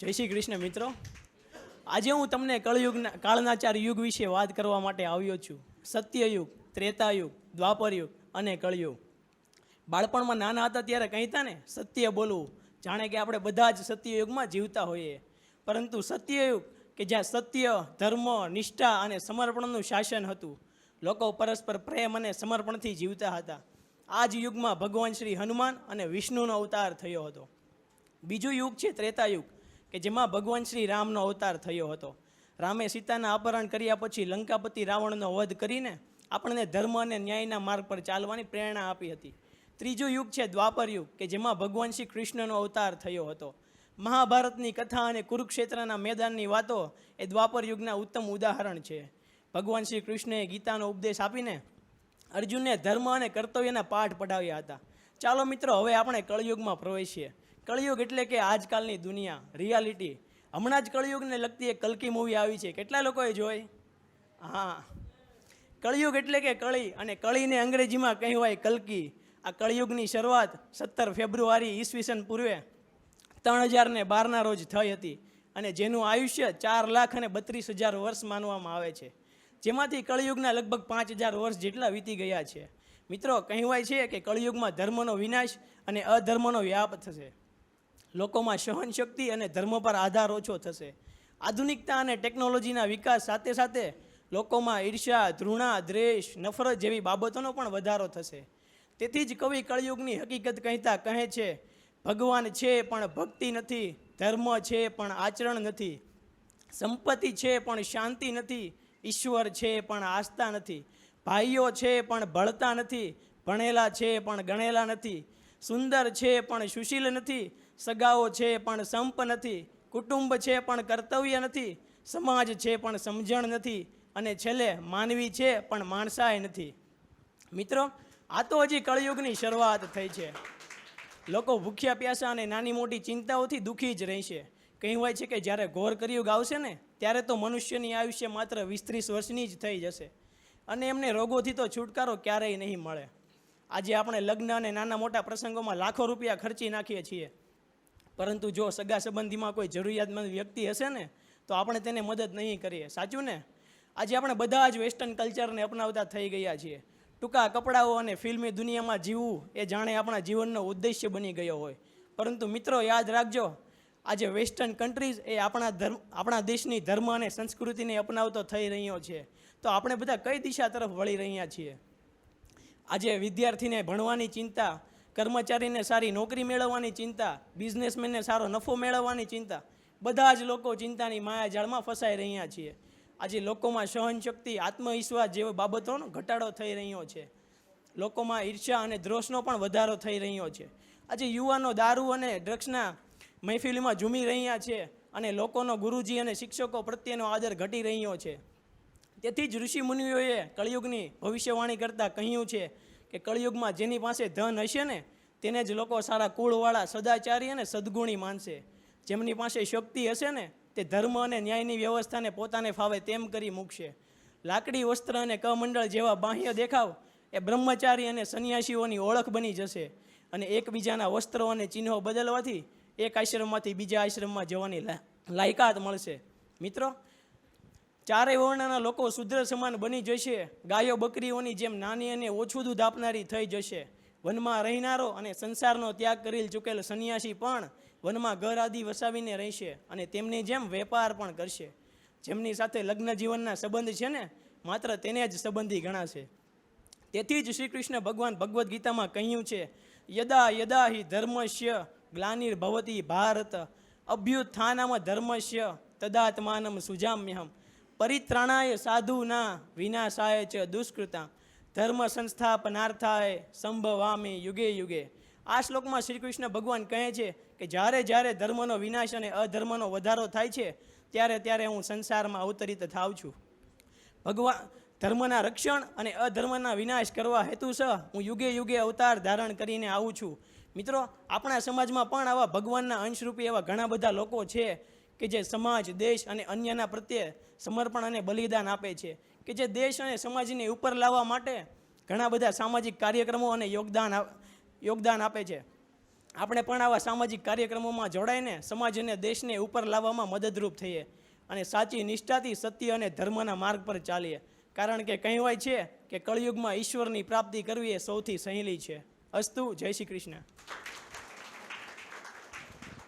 જય શ્રી કૃષ્ણ મિત્રો. આજે હું તમને કાળના 4 યુગ વિશે વાત કરવા માટે આવ્યો છું. સત્યયુગ, ત્રેતાયુગ, દ્વાપરયુગ અને કળયુગ. બાળપણમાં નાના હતા ત્યારે કહેતા ને સત્ય બોલવું, જાણે કે આપણે બધા જ સત્યયુગમાં જીવતા હોઈએ. પરંતુ સત્યયુગ કે જ્યાં સત્ય, ધર્મ, નિષ્ઠા અને સમર્પણનું શાસન હતું. લોકો પરસ્પર પ્રેમ અને સમર્પણથી જીવતા હતા. આ જ યુગમાં ભગવાન શ્રી હનુમાન અને વિષ્ણુનો અવતાર થયો હતો. બીજું યુગ છે ત્રેતાયુગ, કે જેમાં ભગવાન શ્રી રામનો અવતાર થયો હતો. રામે સીતાના અપહરણ કર્યા પછી લંકાપતિ રાવણનો વધ કરીને આપણને ધર્મ અને ન્યાયના માર્ગ પર ચાલવાની પ્રેરણા આપી હતી. ત્રીજું યુગ છે દ્વાપર યુગ, કે જેમાં ભગવાન શ્રી કૃષ્ણનો અવતાર થયો હતો. મહાભારતની કથા અને કુરુક્ષેત્રના મેદાનની વાતો એ દ્વાપર યુગના ઉત્તમ ઉદાહરણ છે. ભગવાન શ્રી કૃષ્ણએ ગીતાનો ઉપદેશ આપીને અર્જુનને ધર્મ અને કર્તવ્યના પાઠ પઢાવ્યા હતા. ચાલો મિત્રો, હવે આપણે કળયુગમાં પ્રવેશીએ. કળયુગ એટલે કે આજકાલની દુનિયા, રિયાલિટી. હમણાં જ કળયુગને લગતી એક કલ્કી મૂવી આવી છે. કેટલા લોકોએ જોઈ? હા, કળયુગ એટલે કે કળી, અને કળીને અંગ્રેજીમાં કહેવાય કલ્કી. આ કળયુગની શરૂઆત 17 ફેબ્રુઆરી ઈસવીસન પૂર્વે 3012ના રોજ થઈ હતી, અને જેનું આયુષ્ય 4,32,000 વર્ષ માનવામાં આવે છે. જેમાંથી કળયુગના લગભગ 5,000 વર્ષ જેટલા વીતી ગયા છે. મિત્રો, કહેવાય છે કે કળયુગમાં ધર્મનો વિનાશ અને અધર્મનો વ્યાપ થશે. લોકોમાં સહનશક્તિ અને ધર્મ પર આધાર ઓછો થશે. આધુનિકતા અને ટેકનોલોજીના વિકાસ સાથે સાથે લોકોમાં ઈર્ષ્યા, ધૃણા, દ્વેષ, નફરત જેવી બાબતોનો પણ વધારો થશે. તેથી જ કવિ કળયુગની હકીકત કહેતા કહે છે, ભગવાન છે પણ ભક્તિ નથી, ધર્મ છે પણ આચરણ નથી, સંપત્તિ છે પણ શાંતિ નથી, ઈશ્વર છે પણ આસ્થા નથી, ભાઈઓ છે પણ ભળતા નથી, ભણેલા છે પણ ગણેલા નથી, સુંદર છે પણ સુશીલ નથી, સગાઓ છે પણ સંપ નથી, કુટુંબ છે પણ કર્તવ્ય નથી, સમાજ છે પણ સમજણ નથી, અને છેલ્લે માનવી છે પણ માણસાઈ નથી. મિત્રો, આ તો હજી કળયુગની શરૂઆત થઈ છે. લોકો ભૂખ્યા પ્યાસા અને નાની મોટી ચિંતાઓથી દુઃખી જ રહેશે. કહેવાય છે કે જ્યારે ઘોર કળયુગ આવશે ને, ત્યારે તો મનુષ્યની આયુષ્ય માત્ર 20-30 વર્ષની જ થઈ જશે, અને એમને રોગોથી તો છુટકારો ક્યારેય નહીં મળે. આજે આપણે લગ્ન અને નાના મોટા પ્રસંગોમાં લાખો રૂપિયા ખર્ચી નાખીએ છીએ, પરંતુ જો સગા સંબંધીમાં કોઈ જરૂરિયાતમંદ વ્યક્તિ હશે ને, તો આપણે તેને મદદ નહીં કરીએ. સાચું ને? આજે આપણે બધા જ વેસ્ટર્ન કલ્ચરને અપનાવતા થઈ ગયા છીએ. ટૂંકા કપડાઓ અને ફિલ્મી દુનિયામાં જીવવું એ જાણે આપણા જીવનનો ઉદ્દેશ્ય બની ગયો હોય. પરંતુ મિત્રો, યાદ રાખજો, આજે વેસ્ટર્ન કન્ટ્રીઝ એ આપણા દેશની ધર્મ અને સંસ્કૃતિને અપનાવતો થઈ રહ્યો છે. તો આપણે બધા કઈ દિશા તરફ વળી રહ્યા છીએ? આજે વિદ્યાર્થીને ભણવાની ચિંતા, કર્મચારીને સારી નોકરી મેળવવાની ચિંતા, બિઝનેસમેનને સારો નફો મેળવવાની ચિંતા, બધા જ લોકો ચિંતાની માયાજાળમાં ફસાઈ રહ્યા છીએ. આજે લોકોમાં સહનશક્તિ, આત્મવિશ્વાસ જેવી બાબતોનો ઘટાડો થઈ રહ્યો છે. લોકોમાં ઈર્ષ્યા અને દ્વેષનો પણ વધારો થઈ રહ્યો છે. આજે યુવાનો દારૂ અને ડ્રગ્સના મહેફિલમાં ઝૂમી રહ્યા છે, અને લોકોનો ગુરુજી અને શિક્ષકો પ્રત્યેનો આદર ઘટી રહ્યો છે. તેથી જ ઋષિ મુનિઓએ કળયુગની ભવિષ્યવાણી કરતાં કહ્યું છે કે કળયુગમાં જેની પાસે ધન હશે ને, તેને જ લોકો સારા કુળવાળા, સદાચારી અને સદગુણી માનશે. જેમની પાસે શક્તિ હશે ને, તે ધર્મ અને ન્યાયની વ્યવસ્થાને પોતાને ફાવે તેમ કરી મૂકશે. લાકડી, વસ્ત્ર અને કમંડળ જેવા બાહ્ય દેખાવ એ બ્રહ્મચારી અને સંન્યાસીઓની ઓળખ બની જશે, અને એકબીજાના વસ્ત્રો અને ચિહ્નો બદલવાથી એક આશ્રમમાંથી બીજા આશ્રમમાં જવાની લાયકાત મળશે. મિત્રો, ચારેય વર્ણના લોકો શુદ્ર સમાન બની જશે. ગાયો બકરીઓની જેમ નાની અને ઓછું દૂધ આપનારી થઈ જશે. વનમાં રહેનારો અને સંસારનો ત્યાગ કરી ચૂકેલ સંન્યાસી પણ વનમાં ઘર આદિ વસાવીને રહેશે, અને તેમની જેમ વેપાર પણ કરશે. જેમની સાથે લગ્ન જીવનના સંબંધ છે ને, માત્ર તેને જ સંબંધી ગણાશે. તેથી જ શ્રી કૃષ્ણ ભગવાન ભગવદ્ ગીતામાં કહ્યું છે, યદા યદા હિ ધર્મસ્ય ગ્લાનિર્ભવતિ ભારત અભ્યુત્થાનમ ધર્મસ્ય તદાત્માનમ સુજામ્યહમ પરિત્રાણાય સાધુના વિનાશાય ચ દુષ્કૃતા ધર્મ સંસ્થાપનાર્થાય સંભવામી યુગે યુગે. આ શ્લોકમાં શ્રી કૃષ્ણ ભગવાન કહે છે કે જ્યારે જ્યારે ધર્મનો વિનાશ અને અધર્મનો વધારો થાય છે, ત્યારે ત્યારે હું સંસારમાં અવતરિત થાઉં છું. ભગવાન ધર્મના રક્ષણ અને અધર્મના વિનાશ કરવા હેતુસર હું યુગે યુગે અવતાર ધારણ કરીને આવું છું. મિત્રો, આપણા સમાજમાં પણ આવા ભગવાનના અંશરૂપી એવા ઘણા બધા લોકો છે કે જે સમાજ, દેશ અને અન્યના પ્રત્યે સમર્પણ અને બલિદાન આપે છે, કે જે દેશ અને સમાજને ઉપર લાવવા માટે ઘણા બધા સામાજિક કાર્યક્રમો અને યોગદાન આપે છે. આપણે પણ આવા સામાજિક કાર્યક્રમોમાં જોડાઈને સમાજ અને દેશને ઉપર લાવવામાં મદદરૂપ થઈએ અને સાચી નિષ્ઠાથી સત્ય અને ધર્મના માર્ગ પર ચાલીએ. કારણ કે કહેવાય છે કે કળિયુગમાં ઈશ્વરની પ્રાપ્તિ કરવી એ સૌથી સહેલી છે. અસ્તુ. જય શ્રી કૃષ્ણ.